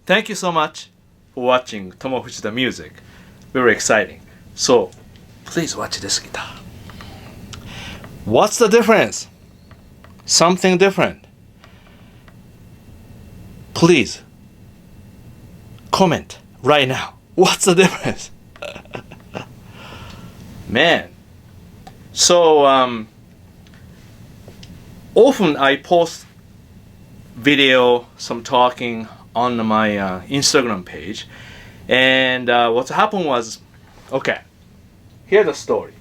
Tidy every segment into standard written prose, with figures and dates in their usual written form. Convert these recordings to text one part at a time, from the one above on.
thank you so much for watching Tomo Fujita music. Very exciting. So please watch this guitar. What's the difference? Something different. Please comment right now. What's the difference? Man. So often I post video, some talking on my Instagram page, and what happened was, okay, here's the story.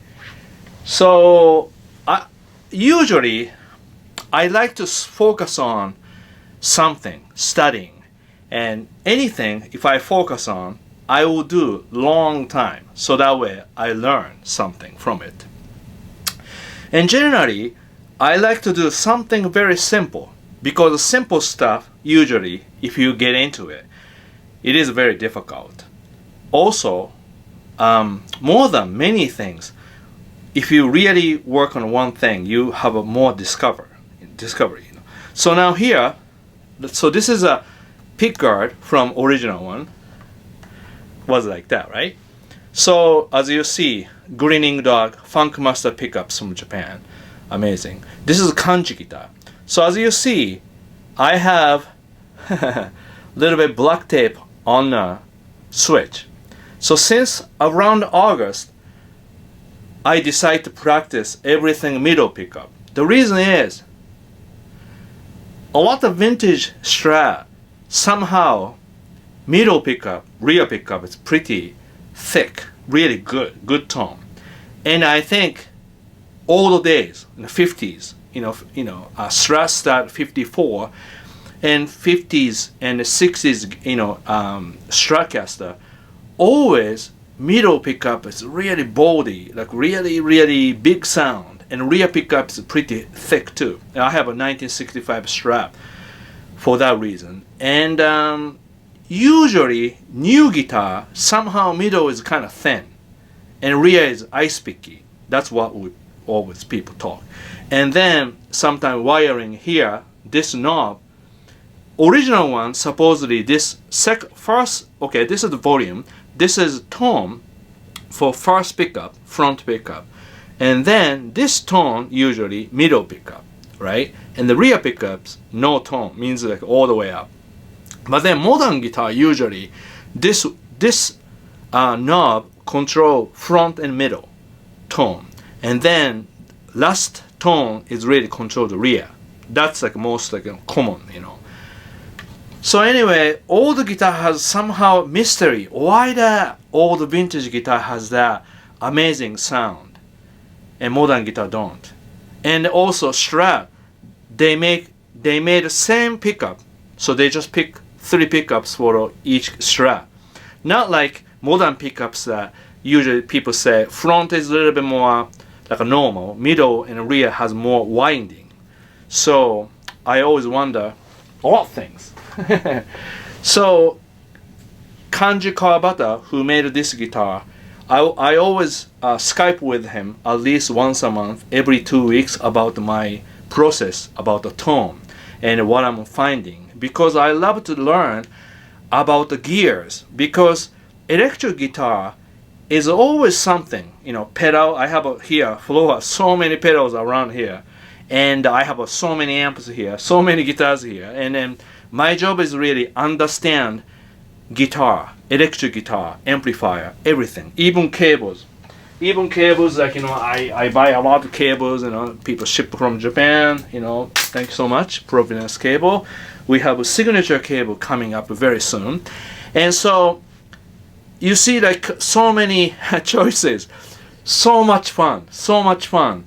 So usually I like to focus on something, studying, and anything if I focus on, I will do long time, so that way I learn something from it. And generally I like to do something very simple, because simple stuff usually, if you get into it, it is very difficult. Also, more than many things, if you really work on one thing, you have a more discovery. You know. So now here, so this is a pickguard from original one. Was like that, right? So as you see, Grinning Dog Funk Master pickups from Japan, amazing. This is a Kanji guitar. So as you see, I have a little bit black tape on the switch. So since around August, I decided to practice everything middle pickup. The reason is, a lot of vintage Strat, somehow middle pickup, rear pickup is pretty thick, really good tone. And I think all the days in the 50s, Strat start 54, and 50s and the 60s, Stratocaster, always middle pickup is really body, like really big sound, and rear pickup is pretty thick too. And I have a 1965 Strat for that reason. And usually new guitar, somehow middle is kind of thin and rear is ice picky. That's what we always people talk. And then sometimes wiring here, this knob, original one supposedly this first, okay, this is the volume, this is tone for first pickup, front pickup, and then this tone usually middle pickup, right? And the rear pickups no tone, means like all the way up. But then modern guitar usually this knob control front and middle tone, and then last tone is really control the rear. That's like most like common, So anyway, all the guitar has somehow mystery. Why that all the vintage guitar has that amazing sound, and modern guitar don't? And also Strat, they made the same pickup, so they just pick 3 pickups for each Strat. Not like modern pickups that usually people say front is a little bit more like a normal, middle and rear has more winding. So I always wonder a lot of things. So Kanji Kawabata, who made this guitar, I always Skype with him at least once a month, every 2 weeks, about my process, about the tone and what I'm finding, because I love to learn about the gears, because electric guitar is always something, pedal. I have here floor, so many pedals around here, and I have so many amps here, so many guitars here, and then my job is really understand guitar, electric guitar, amplifier, everything, even cables. Like I buy a lot of cables, people ship from Japan, thank you so much, Providence cable. We have a signature cable coming up very soon. And so you see like so many choices, so much fun,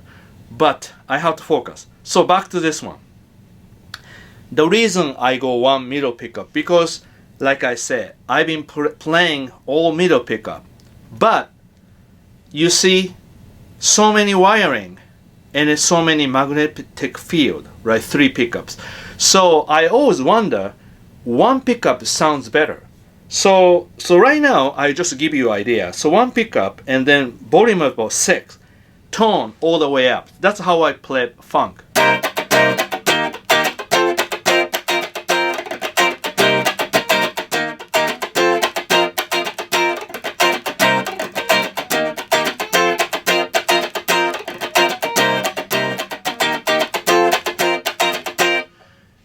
but I have to focus. So back to this one. The reason I go one middle pickup, because like I said, I've been playing all middle pickup, but you see so many wiring and so many magnetic field, right? 3 pickups. So I always wonder, one pickup sounds better. So right now I just give you idea. So one pickup and then volume of about 6, tone all the way up. That's how I play funk.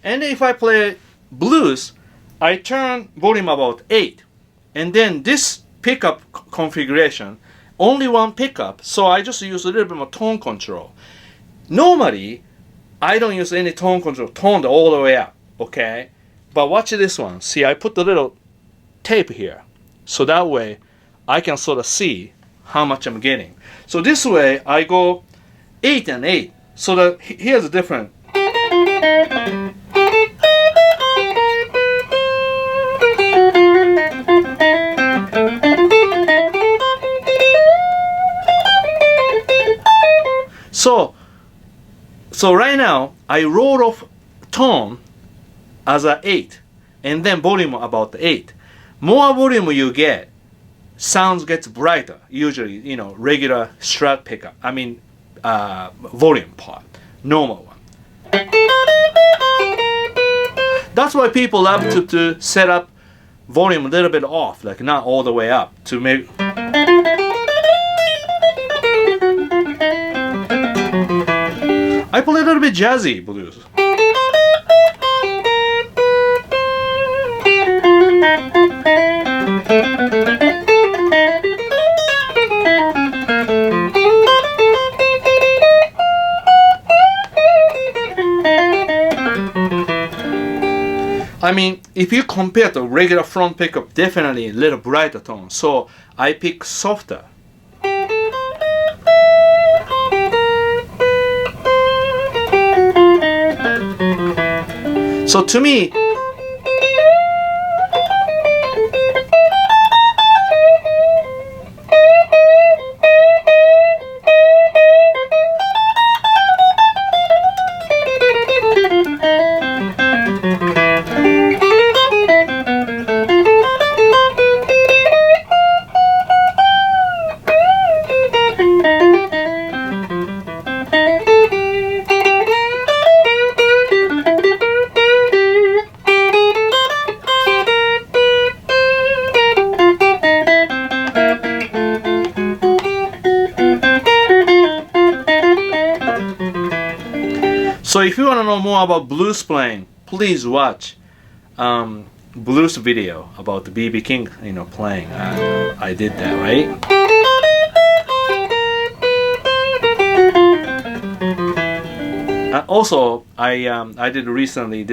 And if I play blues, I turn volume about 8. And then this pickup configuration, only one pickup, so I just use a little bit more tone control. Normally, I don't use any tone control, toned all the way up, okay? But watch this one. See, I put the little tape here. So that way, I can sort of see how much I'm getting. So this way, I go 8 and 8. So that here's the difference. So right now, I roll off tone as a 8, and then volume about 8. More volume you get, sounds gets brighter. Usually, you know, regular Strat pickup. I mean, volume part, normal one. That's why people love to set up volume a little bit off, like not all the way up, to make. I play a little bit jazzy blues. I mean, if you compare to regular front pickup, definitely a little brighter tone. So I pick softer. So to me, so if you want to know more about blues playing, please watch blues video about the B.B. King, you know, playing. I did that, right? Also, I did recently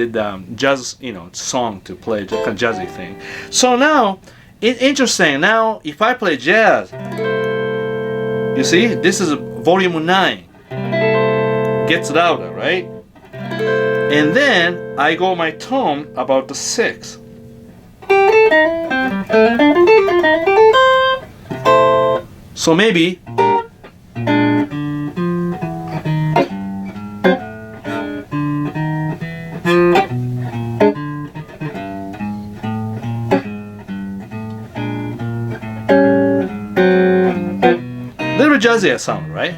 jazz, you know, song to play, just a jazzy thing. So now, it's interesting. Now, if I play jazz, you see, this is volume 9. Gets louder, right? And then I go my tone about the 6. So maybe little jazzier sound, right?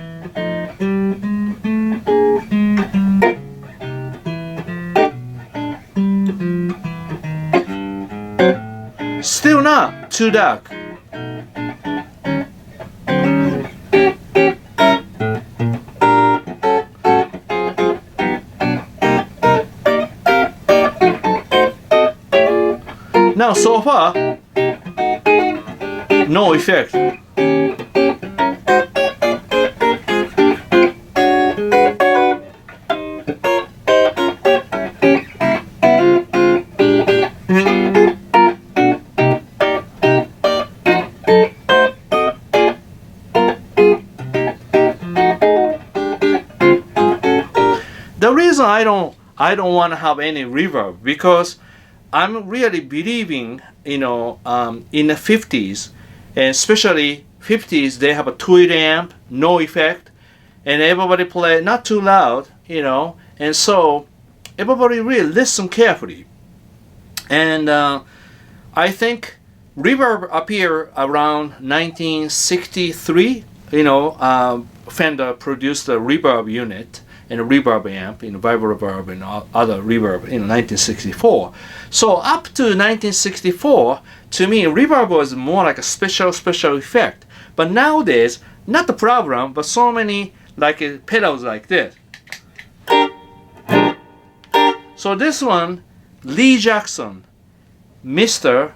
Still not too dark. Now so far, no effect. The reason I don't want to have any reverb, because I'm really believing, you know, in the 50s, and especially 50s, they have a tweed amp, no effect, and everybody play not too loud, you know, and so everybody really listen carefully. And I think reverb appeared around 1963. You know, Fender produced a reverb unit and a reverb amp, you know, Reverb and other reverb in 1964. So up to 1964, to me, reverb was more like a special effect. But nowadays, not the problem, but so many like pedals like this. So this one, Lee Jackson, Mr.Springy.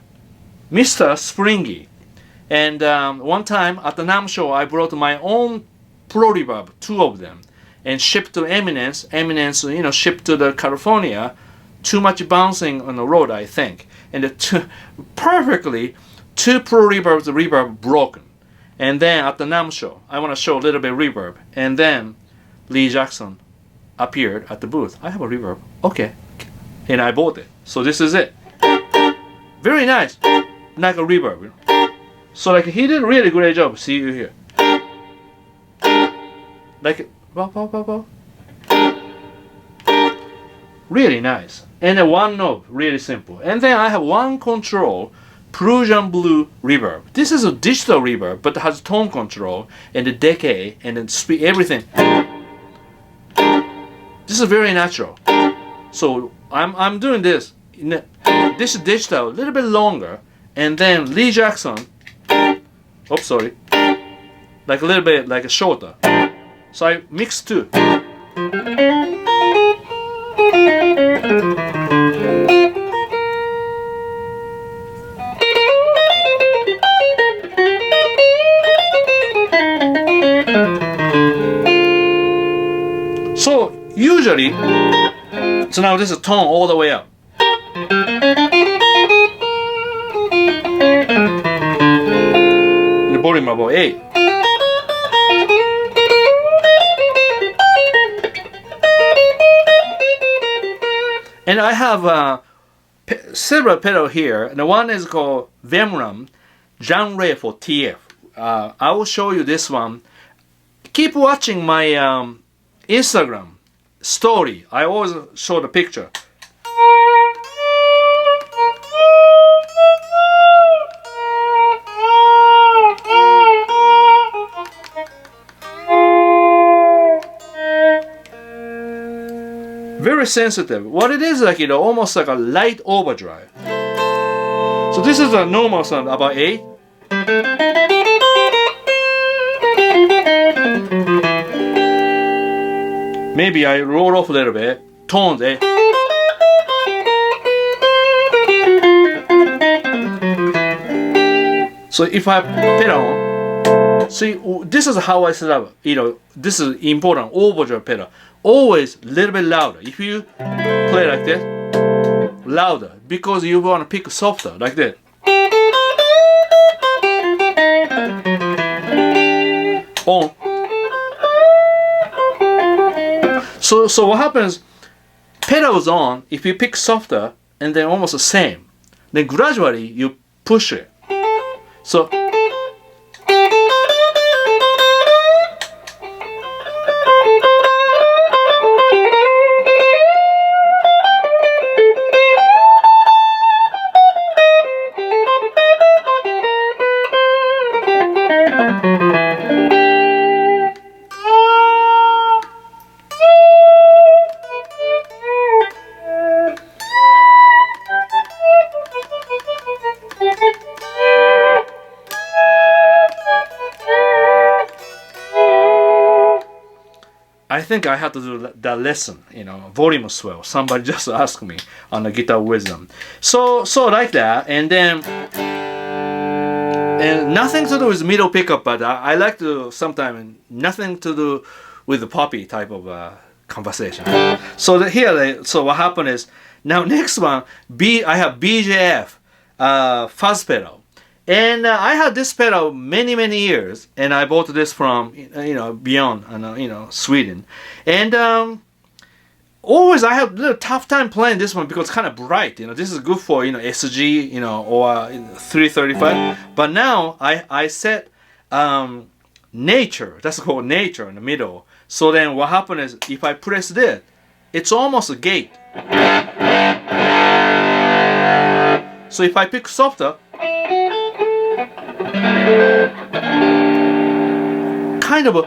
And one time at the NAMM show, I brought my own Pro Reverb, 2 of them, and shipped to Eminence. Eminence, shipped to the California. Too much bouncing on the road, I think. And the perfectly 2 Pro Reverbs, the reverb broken. And then at the NAMM show, I want to show a little bit of reverb. And then Lee Jackson appeared at the booth. I have a reverb. Okay. And I bought it. So this is it. Very nice. Like a reverb. So like he did a really great job. See you here. Like really nice. And then one knob, really simple. And then I have one control, Prussian Blue reverb. This is a digital reverb, but it has tone control and the decay and then speed, everything. This is very natural. So I'm doing this. This is digital, a little bit longer, and then Lee Jackson. Oops, sorry. Like a little bit, like a shorter. So I mix 2. So usually, so now this is tone all the way up. The volume about 8. And I have several pedals here. And the one is called Vemuram Jan Ray for TF. I will show you this one. Keep watching my Instagram story. I always show the picture. Very sensitive. What it is like, almost like a light overdrive. So this is a normal sound, about 8. Maybe I roll off a little bit. Tones, eh? So if I pedal on, see, this is how I set up. This is important. Overdrive pedal. Always a little bit louder. If you play like this, louder, because you want to pick softer, like that. On. So what happens? Pedals on. If you pick softer, and then almost the same, then gradually you push it. So. I think I had to do that lesson, volume swell. Somebody just asked me on the guitar wisdom. So like that, and then nothing to do with middle pickup, but I like to sometimes nothing to do with the poppy type of conversation. So so what happened is, now next one, I have BJF fuzz pedal. And I had this pedal many years, and I bought this from beyond Sweden. And always I have a little tough time playing this one because it's kind of bright. This is good for SG or 335. But now I set nature. That's called nature in the middle. So then what happened is, if I press this, it's almost a gate. So if I pick softer, kind of a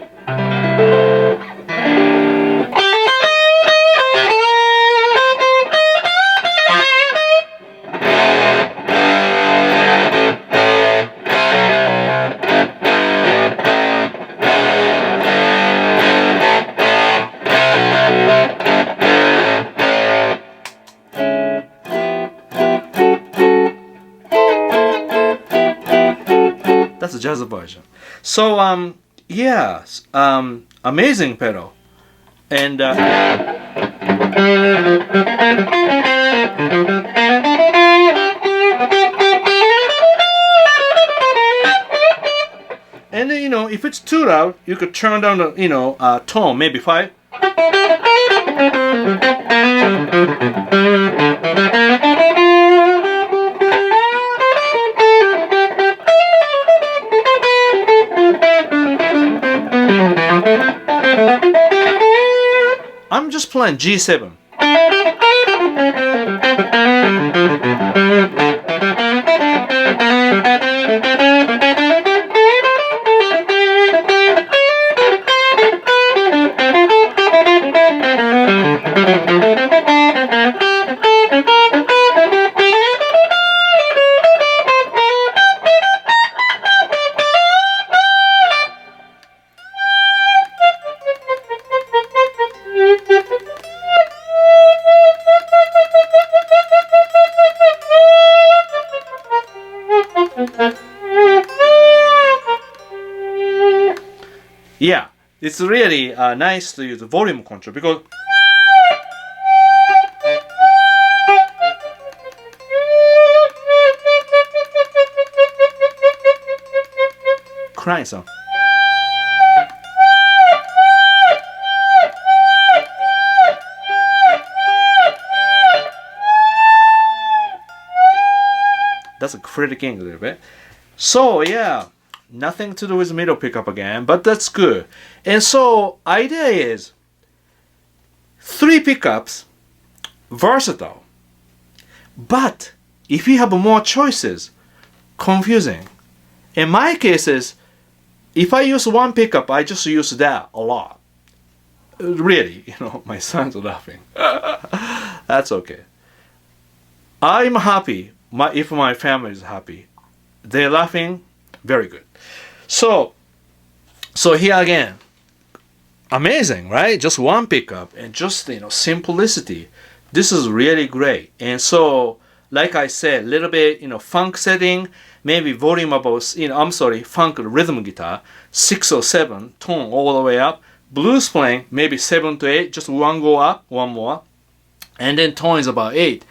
a jazz version. So yeah, amazing pedal. And and then, you know, if it's too loud, you could turn down the, you know, tone, maybe 5. I'm just playing G7. Yeah, it's really nice to use the volume control because crying song. That's a critical a little bit. So yeah, nothing to do with middle pickup again, but that's good. And so idea is 3 pickups, versatile. But if you have more choices, confusing. In my cases, if I use 1 pickup, I just use that a lot. Really, you know, my son's laughing. That's okay. I'm happy if my family is happy. They're laughing, very good. So here again, amazing, right? Just 1 pickup and just, you know, simplicity. This is really great. And so, like I said, a little bit, you know, funk setting, maybe volume about, you know, funk rhythm guitar, 6 or 7, tone all the way up. Blues playing, maybe 7 to 8, just 1 go up, 1 more. And then tone is about 8.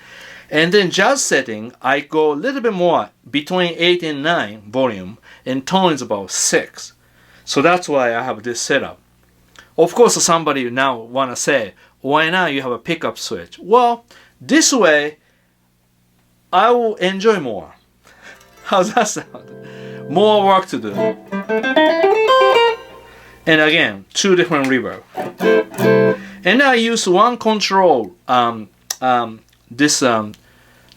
And then jazz setting, I go a little bit more, between 8 and 9 volume, and tone is about 6. So that's why I have this setup. Of course, somebody now want to say, why not you have a pickup switch? Well, this way, I will enjoy more. How's that sound? More work to do. And again, 2 different reverb. And I use 1 control, this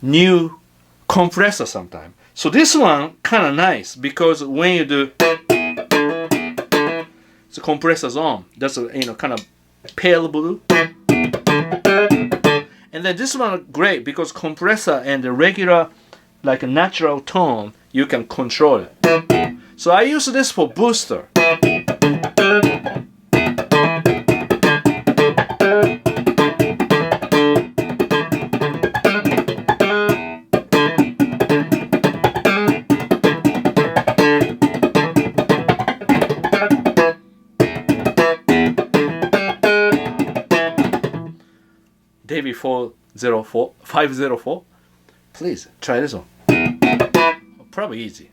new compressor sometime. So this one kind of nice because when you do the compressor's on, that's a, you know, kind of pale blue. And then this one great because compressor and the regular, like a natural tone, you can control it. So I use this for booster. Davey 504. Please try this one. Probably easy.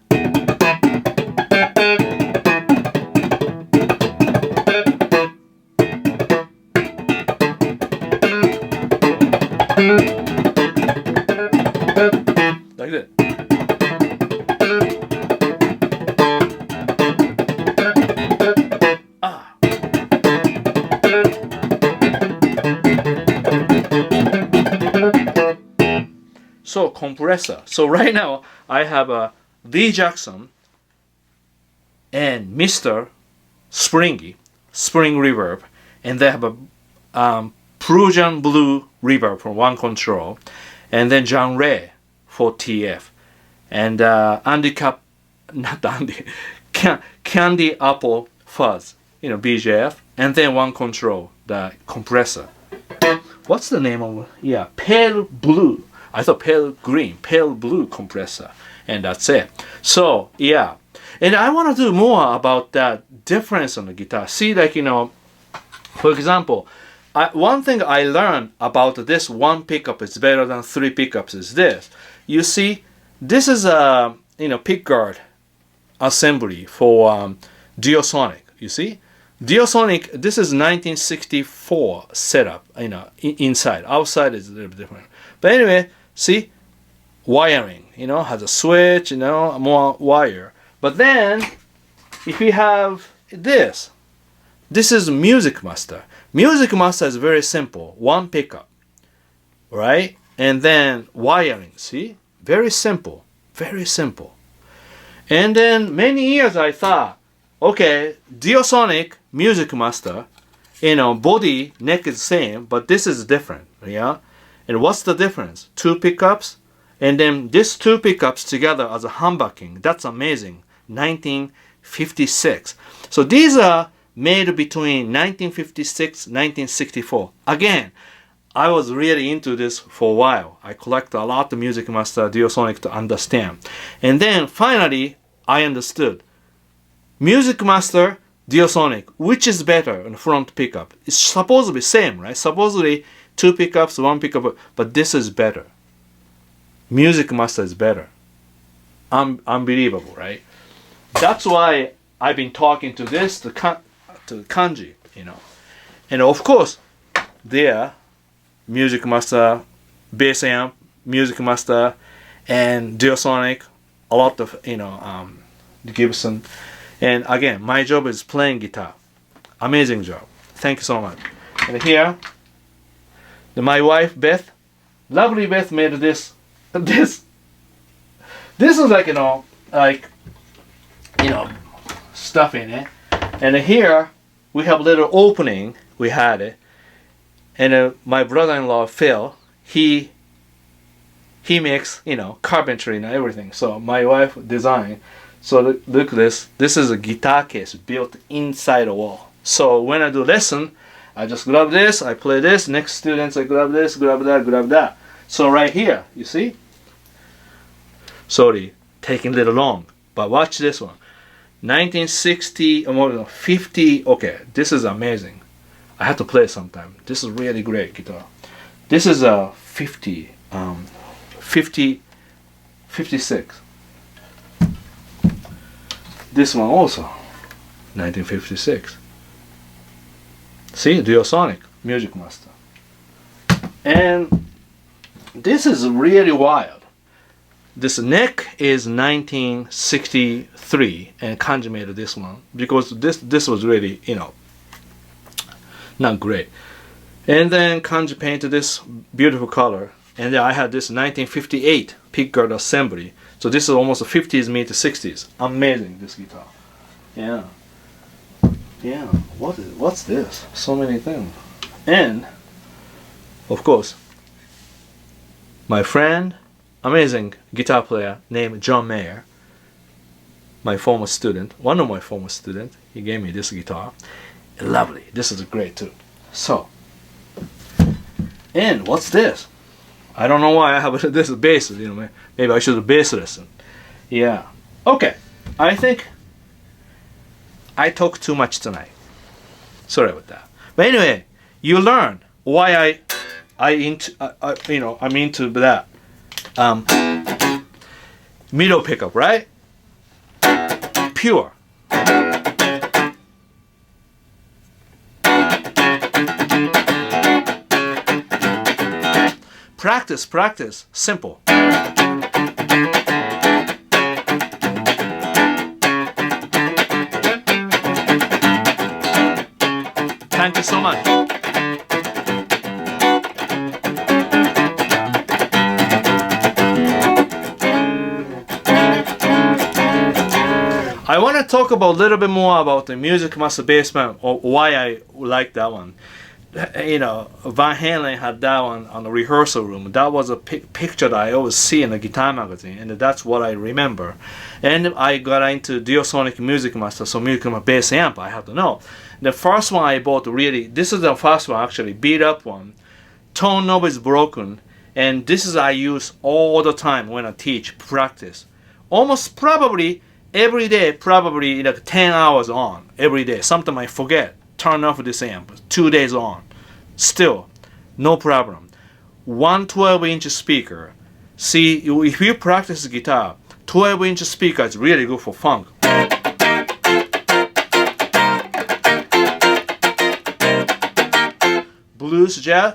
Like that. So compressor. So right now I have a D Jackson and Mr.Springy spring reverb, and they have a Prussian blue reverb from 1 control, and then Jan Ray for TF, and Candy Apple Fuzz, you know, BJF, and then 1 control, the compressor. What's the name of it? Yeah, pale blue. I thought pale green, pale blue compressor, and that's it. So yeah, And I want to do more about that difference on the guitar. See, like, you know, for example, one thing I learned about this one pickup is better than 3 pickups is this. You see, this is a, you know, pickguard assembly for Duosonic. You see, Duosonic. This is 1964 setup. You know, inside, outside is a little bit different. But anyway, see, wiring. You know, has a switch. You know, more wire. But then, if you have this is Musicmaster. Musicmaster is very simple. One pickup, right? And then wiring. See, very simple, very simple. And then many years I thought, okay, Duosonic, Musicmaster, you know, body, neck is same, but this is different, yeah? And what's the difference? 2 pickups, and then these 2 pickups together as a humbucking. That's amazing. 1956. So these are made between 1956 1964. Again, I was really into this for a while. I collect a lot of Musicmaster Duosonic to understand. And then finally, I understood. Musicmaster Duosonic, which is better in front pickup? It's supposed to be same, right? Supposedly 2 pickups, 1 pickup, but this is better. Musicmaster is better. Unbelievable, right? That's why I've been talking to this, to Kanji, you know. And of course, there, Musicmaster, bass amp, Musicmaster, and Duosonic, a lot of, you know, Gibson. And again, my job is playing guitar. Amazing job. Thank you so much. And here, my wife, Beth, lovely Beth made this. This is like, you know, stuff in it. And here, we have a little opening. We had it. And my brother-in-law, Phil, he makes, you know, carpentry and everything. So my wife designed. So look at this. This is a guitar case built inside a wall. So when I do lesson, I just grab this, I play this. Next students, I grab this, grab that, grab that. So right here, you see? Sorry, taking a little long. But watch this one. 1960, or more than 50. Okay, this is amazing. I have to play it sometime. This is really great guitar. This is a 56. This one also, 1956. See, Duosonic, Musicmaster. And this is really wild. This neck is 1963, and Kanji made this one because this was really, you know, not great. And then Kanji painted this beautiful color, and then I had this 1958 pickguard assembly. So this is almost a 50s mid to 60s. Amazing, this guitar. Yeah. Yeah. What's this? So many things. And of course, my friend, amazing guitar player named John Mayer, my former student, one of my former students, he gave me this guitar. Lovely. This is great too. So, and what's this? I don't know why I have this bass. You know, maybe I should have bass lesson. Yeah. Okay. I think I talked too much tonight. Sorry about that. But anyway, you learn why I'm into that middle pickup, right? Pure. Practice, practice. Simple. Thank you so much. I want to talk about a little bit more about the Musicmaster Basement, or why I like that one. You know, Van Halen had that one on the rehearsal room. That was a picture that I always see in the guitar magazine, and that's what I remember. And I got into Duosonic Musicmaster, so Musicmaster bass amp, I have to know. The first one I bought, really, this is the first one actually, beat up one. Tone knob is broken, and this is I use all the time when I teach, practice. Almost probably every day probably like 10 hours on every day. Sometimes I forget, turn off this amp, 2 days on. Still, no problem. One 12-inch speaker. See, if you practice guitar, 12-inch speaker is really good for funk. Blues, jazz.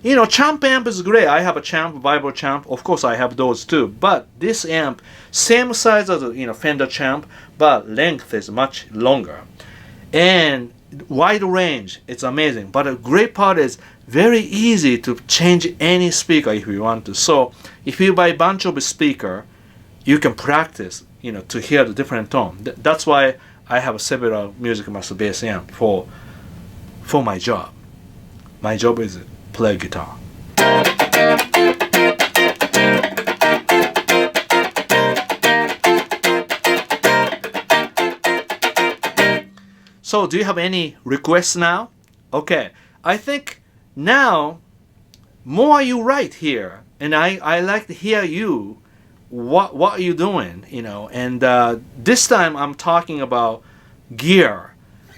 You know, champ amp is great. I have a champ, vibro champ. Of course, I have those too. But this amp, same size as a Fender champ, but length is much longer. And wide range, it's amazing. But the great part is very easy to change any speaker if you want to. So if you buy a bunch of speaker, you can practice, to hear the different tone. That's why I have several Musicmaster bass amp for my job. My job is play guitar. So do you have any requests now? Okay, I think now more you write here, and I like to hear you. What are you doing? And this time I'm talking about gear,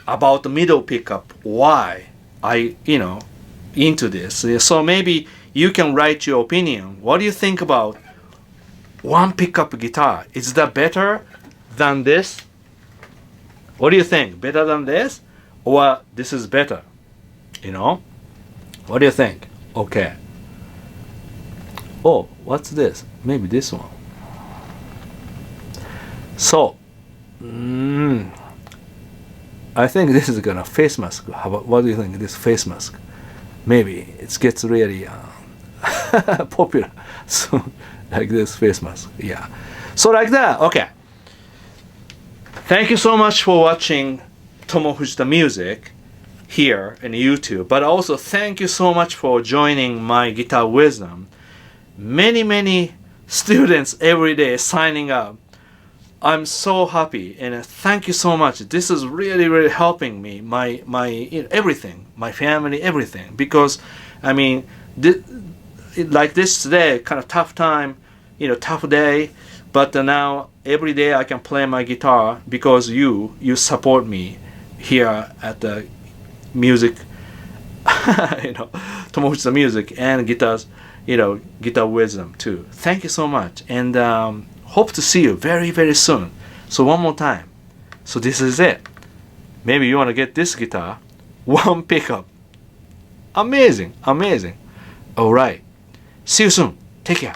about the middle pickup. Why I into this. So maybe you can write your opinion. What do you think about one pickup guitar? Is that better than this? What do you think? Better than this? Or this is better? What do you think? Okay. Oh, what's this? Maybe this one. So, I think this is gonna face mask. What do you think? This face mask? Maybe it gets really popular soon, like this face mask. Yeah. So like that. Okay. Thank you so much for watching Tomo Fujita Music here in YouTube. But also thank you so much for joining my Guitar Wisdom. Many students every day signing up. I'm so happy and thank you so much. This is really helping me, my everything, my family, everything. Because like this today, kind of tough time, tough day. But now every day I can play my guitar because you support me here at the music, Tomo Fujita Music and guitars, Guitar Wisdom too. Thank you so much, and hope to see you very soon. So one more time. So this is it. Maybe you want to get this guitar, one pickup. Amazing. All right. See you soon. Take care.